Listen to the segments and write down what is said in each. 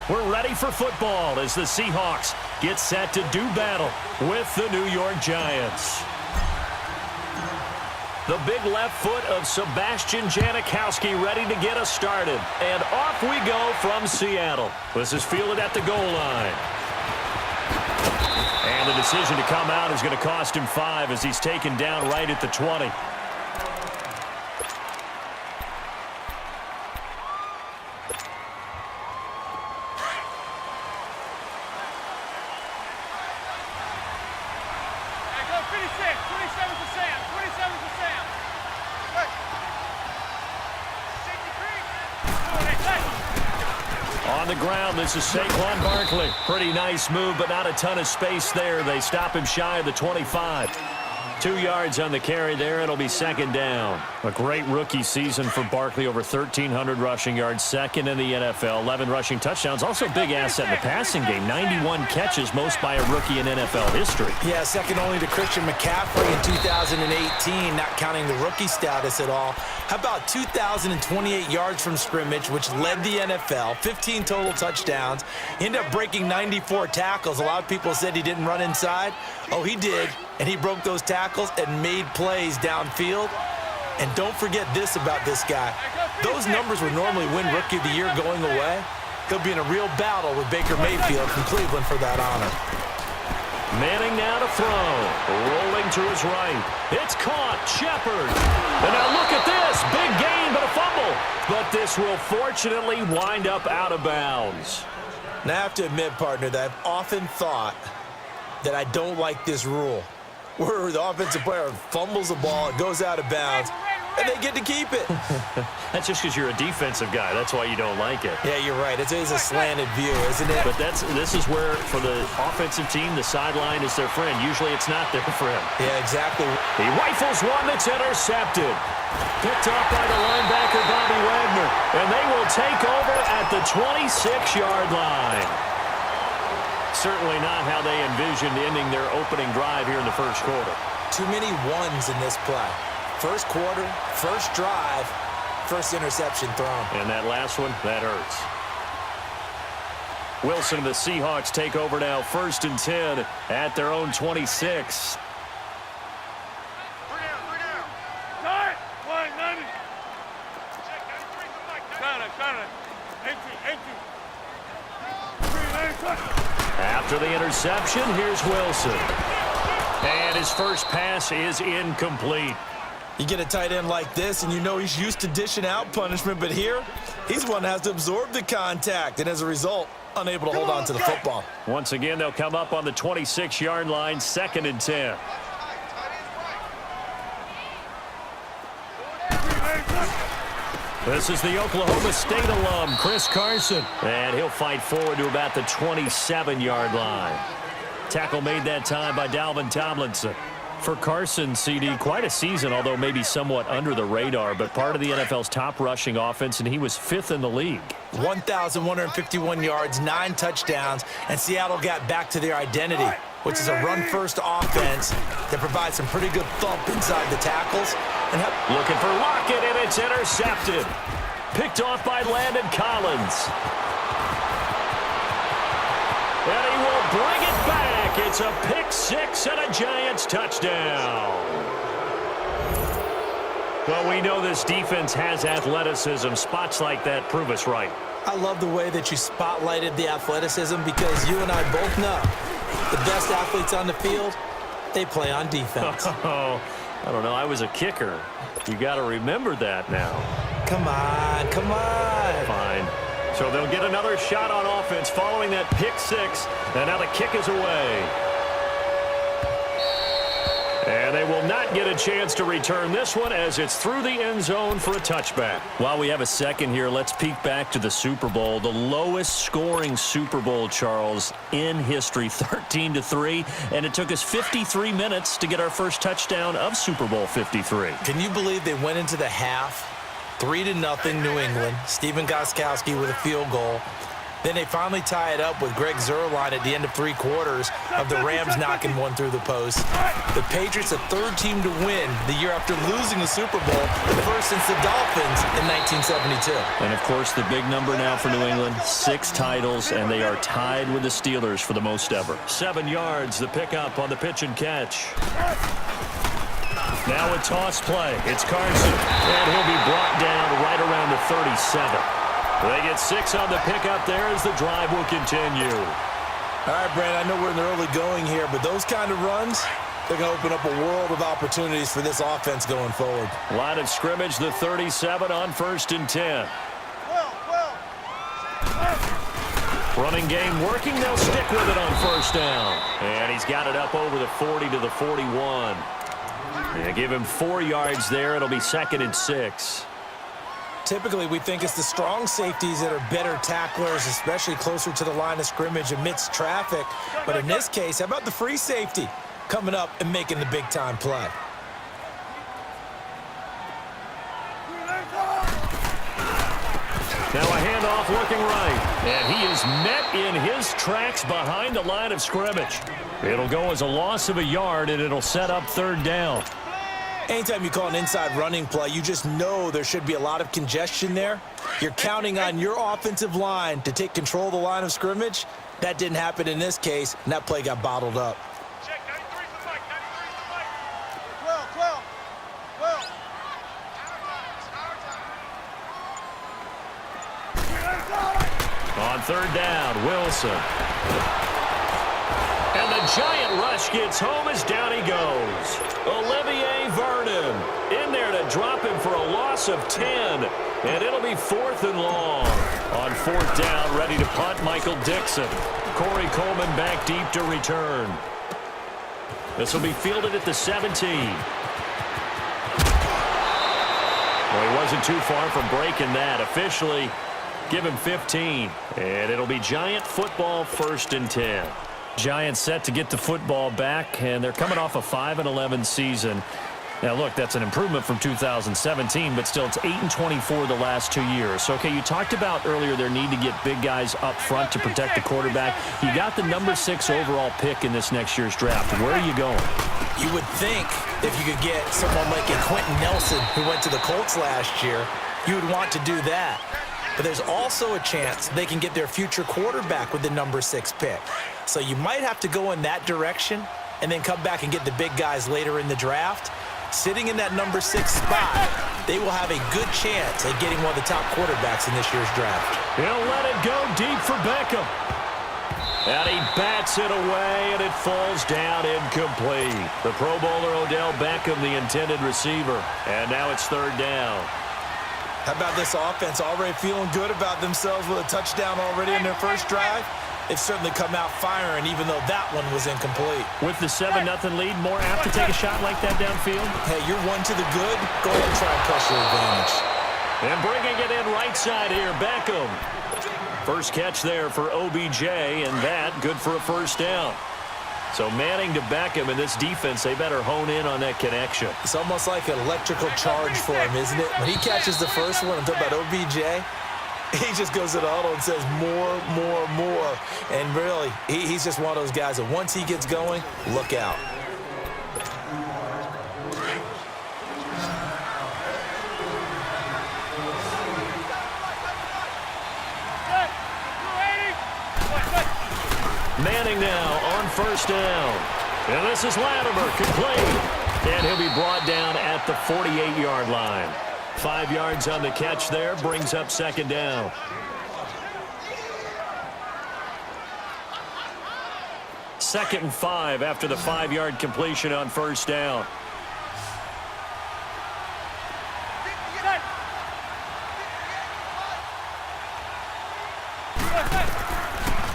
We're ready for football as the Seahawks get set to do battle with the New York Giants. The big left foot of Sebastian Janikowski ready to get us started. And off we go from Seattle. This is fielded at the goal line. And the decision to come out is going to cost him 5 as he's taken down right at the 20. On the ground, this is Saquon Barkley. Pretty nice move, but not a ton of space there. They stop him shy of the 25. 2 yards on the carry there. It'll be second down. A great rookie season for Barkley. Over 1,300 rushing yards. Second in the NFL. 11 rushing touchdowns. Also a big asset in the passing game. 91 catches, most by a rookie in NFL history. Yeah, second only to Christian McCaffrey in 2018, not counting the rookie status at all. How about 2,028 yards from scrimmage, which led the NFL, 15 total touchdowns. He ended up breaking 94 tackles. A lot of people said he didn't run inside. Oh, he did, and he broke those tackles and made plays downfield. And don't forget this about this guy. Those numbers would normally win Rookie of the Year going away. He'll be in a real battle with Baker Mayfield from Cleveland for that honor. Manning now to throw. Rolling to his right. It's caught. Shepard. And now look at this. Big gain, but a fumble. But this will fortunately wind up out of bounds. Now, I have to admit, partner, that I've often thought that I don't like this rule, where the offensive player fumbles the ball, it goes out of bounds, and they get to keep it. That's just because you're a defensive guy. That's why you don't like it. Yeah, you're right. It is a slanted view, isn't it? But this is where, for the offensive team, the sideline is their friend. Usually it's not their friend. Yeah, exactly. He rifles one that's intercepted. Picked off by the linebacker, Bobby Wagner. And they will take over at the 26-yard line. Certainly not how they envisioned ending their opening drive here in the first quarter. Too many ones in this play. First quarter, first drive, first interception thrown. And that last one, that hurts. Wilson and the Seahawks take over now, 1st and 10 at their own 26. After the interception, here's Wilson. And his first pass is incomplete. You get a tight end like this, and you know he's used to dishing out punishment, but here, he's one that has to absorb the contact, and as a result, unable to hold on to the football. Once again, they'll come up on the 26-yard line, 2nd and 10. This is the Oklahoma State alum, Chris Carson. And he'll fight forward to about the 27-yard line. Tackle made that time by Dalvin Tomlinson. For Carson, CD, quite a season, although maybe somewhat under the radar, but part of the NFL's top rushing offense, and he was 5th in the league. 1,151 yards, 9 touchdowns, and Seattle got back to their identity, which is a run-first offense that provides some pretty good thump inside the tackles. And looking for Lockett, and it's intercepted. Picked off by Landon Collins. And he will bring it back. It's a pick 6 and a Giants touchdown. Well, we know this defense has athleticism. Spots like that prove us right. I love the way that you spotlighted the athleticism because you and I both know the best athletes on the field, they play on defense. Oh, I don't know. I was a kicker. You got to remember that now. Come on, come on. Fine. So they'll get another shot on offense following that pick 6, and now the kick is away. And they will not get a chance to return this one as it's through the end zone for a touchback. While we have a second here, let's peek back to the Super Bowl. The lowest scoring Super Bowl, Charles, in history, 13-3. And it took us 53 minutes to get our first touchdown of Super Bowl 53. Can you believe they went into the half 3-0 New England? Stephen Gostkowski with a field goal. Then they finally tie it up with Greg Zuerlein at the end of 3 quarters of the Rams knocking one through the post. The Patriots, a third team to win the year after losing the Super Bowl, the first since the Dolphins in 1972. And, of course, the big number now for New England, 6 titles, and they are tied with the Steelers for the most ever. 7 yards, the pickup on the pitch and catch. Now a toss play. It's Carson, and he'll be brought down right around the 37. They get 6 on the pickup there as the drive will continue. All right, Brandon, I know we're in the early going here, but those kind of runs, they're going to open up a world of opportunities for this offense going forward. Line of scrimmage, the 37 on 1st and 10. Running game working. They'll stick with it on 1st down. And he's got it up over the 40 to the 41. They give him 4 yards there. It'll be 2nd and 6. Typically, we think it's the strong safeties that are better tacklers, especially closer to the line of scrimmage amidst traffic. But in this case, how about the free safety coming up and making the big-time play? Now a handoff looking right. And he is met in his tracks behind the line of scrimmage. It'll go as a loss of a yard, and it'll set up 3rd down. Anytime you call an inside running play, you just know there should be a lot of congestion there. You're counting on your offensive line to take control of the line of scrimmage. That didn't happen in this case, and that play got bottled up. Check, 93 's the mic, 93 's the mic. 12. On 3rd down, Wilson. And the giant rush gets home as down he goes. Olivier Vernon in there to drop him for a loss of 10. And it'll be 4th and long. On 4th down, ready to punt, Michael Dixon. Corey Coleman back deep to return. This will be fielded at the 17. Well, he wasn't too far from breaking that. Officially, give him 15. And it'll be Giant football, 1st and 10. Giants set to get the football back, and they're coming off a 5-11 season. Now, look, that's an improvement from 2017, but still it's 8-24 the last 2 years. So, okay, you talked about earlier their need to get big guys up front to protect the quarterback. You got the number 6 overall pick in this next year's draft. Where are you going? You would think if you could get someone like a Quentin Nelson who went to the Colts last year, you would want to do that. But there's also a chance they can get their future quarterback with the number 6 pick. So you might have to go in that direction and then come back and get the big guys later in the draft. Sitting in that number 6 spot, they will have a good chance at getting one of the top quarterbacks in this year's draft. He'll let it go deep for Beckham. And he bats it away, and it falls down incomplete. The Pro Bowler Odell Beckham, the intended receiver. And now it's 3rd down. How about this offense already feeling good about themselves with a touchdown already in their first drive? They've certainly come out firing, even though that one was incomplete. With the 7-0 lead, more apt to take a shot like that downfield? Hey, you're one to the good. Go ahead and try and press your advantage. And bringing it in right side here, Beckham. First catch there for OBJ, and that good for a 1st down. So Manning to Beckham in this defense, they better hone in on that connection. It's almost like an electrical charge for him, isn't it? When he catches the first one, I'm talking about OBJ, he just goes to the huddle and says more, more, more. And really, he's just one of those guys that once he gets going, look out. Manning now on 1st down. And this is Latimer, complete. And he'll be brought down at the 48-yard line. 5 yards on the catch there, brings up 2nd down. Second and 5 after the 5-yard completion on 1st down.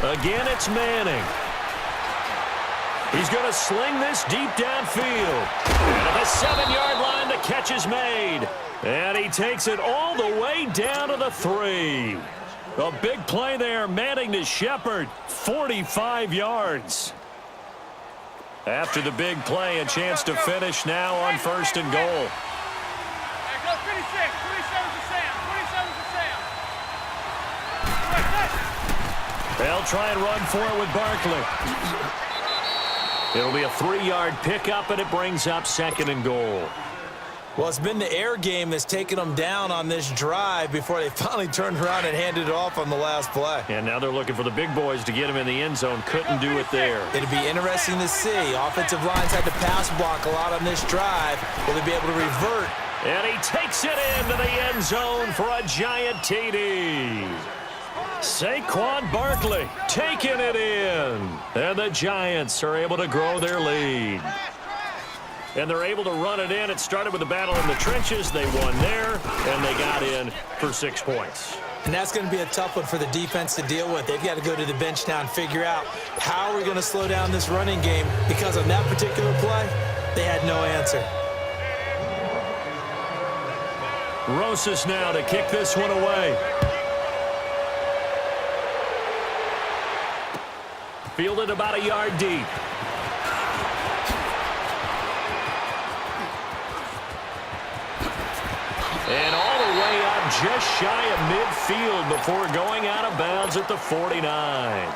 Again, it's Manning. He's going to sling this deep downfield. And at the 7-yard line, the catch is made. And he takes it all the way down to the 3. A big play there, Manning to Shepard, 45 yards. After the big play, a chance to finish now on 1st and goal. Hey, go 26. 27 to Sam. 27 to Sam. They'll try and run for it with Barkley. It'll be a 3-yard pickup, and it brings up 2nd and goal. Well, it's been the air game that's taken them down on this drive before they finally turned around and handed it off on the last play. And now they're looking for the big boys to get him in the end zone. Couldn't do it there. It'd be interesting to see. Offensive lines had to pass block a lot on this drive. Will they be able to revert? And he takes it into the end zone for a giant TD. Saquon Barkley taking it in. And the Giants are able to grow their lead. And they're able to run it in. It started with a battle in the trenches. They won there, and they got in for 6 points. And that's going to be a tough one for the defense to deal with. They've got to go to the bench now and figure out how are we going to slow down this running game, because on that particular play, they had no answer. Rosas now to kick this one away. Fielded about a yard deep. And all the way up just shy of midfield before going out of bounds at the 49.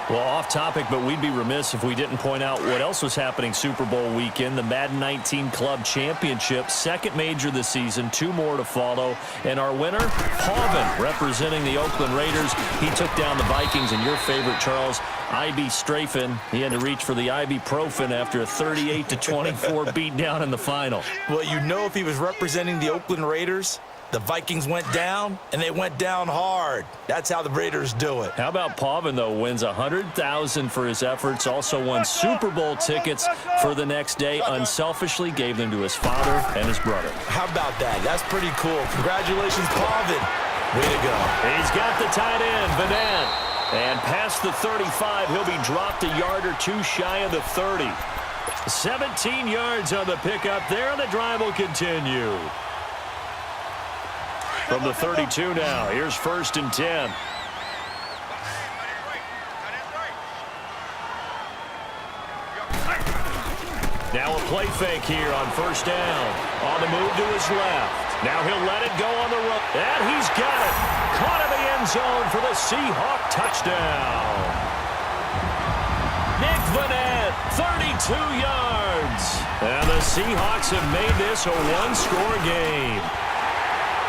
Well, off topic, but we'd be remiss if we didn't point out what else was happening Super Bowl weekend. The Madden 19 Club Championship, second major this season, 2 more to follow. And our winner, Pavin, representing the Oakland Raiders. He took down the Vikings, and your favorite, Charles, IB Strafen. He had to reach for the ibuprofen after a 38-24 beatdown in the final. Well, you know, if he was representing the Oakland Raiders, the Vikings went down, and they went down hard. That's how the Raiders do it. How about Pavin, though? Wins $100,000 for his efforts. Also won Super Bowl tickets for the next day. Unselfishly gave them to his father and his brother. How about that? That's pretty cool. Congratulations, Pavin. Way to go. He's got the tight end, Vanette. And past the 35, he'll be dropped a yard or 2 shy of the 30. 17 yards on the pickup there, and the drive will continue. From the 32 now, here's 1st and 10. Now a play fake here on 1st down. On the move to his left. Now he'll let it go on the run. And he's got it. Caught in the end zone for the Seahawk touchdown. Nick Vanette, 32 yards. And the Seahawks have made this a 1-score game.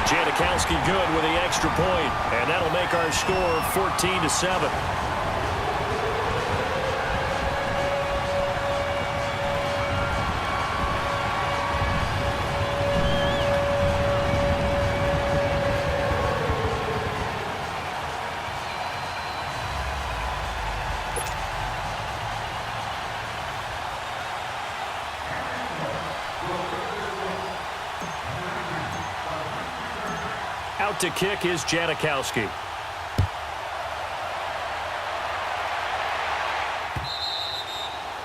Janikowski good with the extra point, and that'll make our score 14-7. Out to kick is Janikowski.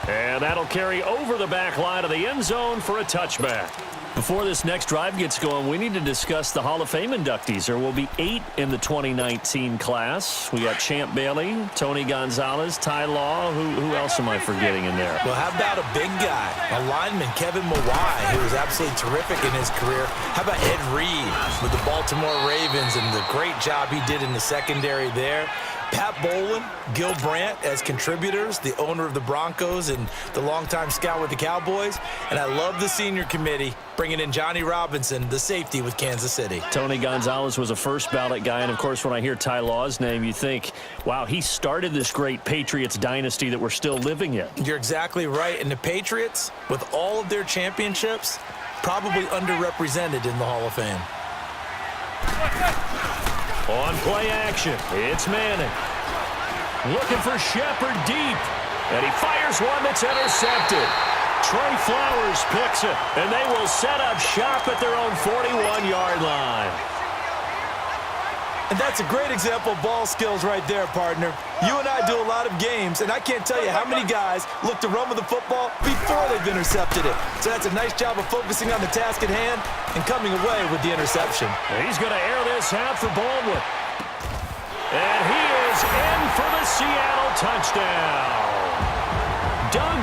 And that'll carry over the back line of the end zone for a touchback. Before this next drive gets going, we need to discuss the Hall of Fame inductees. There will be 8 in the 2019 class. We got Champ Bailey, Tony Gonzalez, Ty Law. Who else am I forgetting in there? Well, how about a big guy, a lineman, Kevin Mawai, who was absolutely terrific in his career. How about Ed Reed with the Baltimore Ravens and the great job he did in the secondary there. Pat Bowlen, Gil Brandt as contributors, the owner of the Broncos and the longtime scout with the Cowboys. And I love the senior committee bringing in Johnny Robinson, the safety with Kansas City. Tony Gonzalez was a first ballot guy. And, of course, when I hear Ty Law's name, you think, wow, he started this great Patriots dynasty that we're still living in. You're exactly right. And the Patriots, with all of their championships, probably underrepresented in the Hall of Fame. On play action, it's Manning. Looking for Shepard deep. And he fires one that's intercepted. Trey Flowers picks it, and they will set up shop at their own 41-yard line. And that's a great example of ball skills right there, partner. You and I do a lot of games, and I can't tell you how many guys look to run with the football before they've intercepted it. So that's a nice job of focusing on the task at hand and coming away with the interception. He's going to air this out for Baldwin. And he is in for the Seattle touchdown. Doug